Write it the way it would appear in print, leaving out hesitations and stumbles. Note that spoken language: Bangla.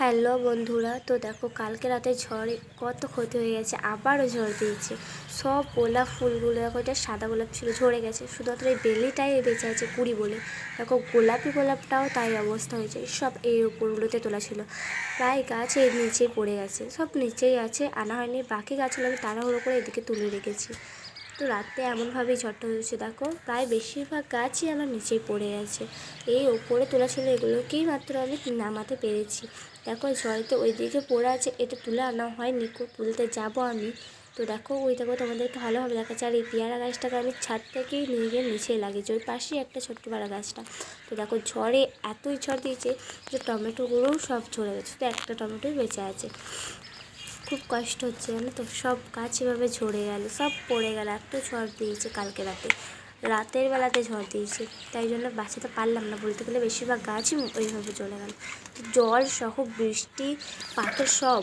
হ্যালো বন্ধুরা, তো দেখো কালকে রাতে ঝড়ে কত ক্ষতি হয়ে গেছে। আবারও ঝড় দিয়েছে। সব গোলাপ ফুলগুলো দেখো, এটা সাদা গোলাপ ছিল, ঝরে গেছে। শুধুমাত্র এই বেলিটাই বেঁচে আছে কুড়ি বলে। দেখো গোলাপি গোলাপটাও তাই অবস্থা হয়েছে। সব এই উপরগুলোতে তোলা ছিল, প্রায় গাছ এর নিচেই পড়ে গেছে। সব নিচেই আছে, আনা হয়নি। বাকি গাছগুলো আমি তাড়াহুড়ো করে এদিকে তুলে রেখেছি। তো রাতে এমনভাবেই ঝড়টা হয়েছে। দেখো প্রায় বেশিরভাগ গাছই আমার নিচেই পড়ে গেছে। এই ওপরে তোলা ছিল, এগুলোকেই মাত্র আমি নামাতে পেরেছি। দেখো ঝড়েতে ওই দিকে পড়ে আছে, এটা তুলে আনা হয়নি, তুলতে যাব আমি। তো দেখো ওই দেখো তোমাদেরকে ভালোভাবে দেখাচ্ছে। আর এই পেয়ারা গাছটাকে আমি ছাদ থেকেই নিয়ে গিয়ে নিচে লাগিয়েছি, ওই পাশেই একটা ছোট্ট পেয়ারা গাছটা। তো দেখো ঝড়ে এতই ঝড় দিয়েছে যে টমেটোগুলোও সব ঝরে গেছে, তো একটা টমেটোই বেঁচে আছে। খুব কষ্ট হচ্ছে জানো তো, সব গাছ এভাবে ঝরে গেল, সব পড়ে গেল। এত ঝড় দিয়েছে কালকে রাতের বেলাতে ঝড় দিয়েছে, তাই জন্য বাঁচাতে পারলাম না। বলতে গেলে বেশিরভাগ গাছই ওইভাবে চলে গেল। জল সহ বৃষ্টি, পাথর সব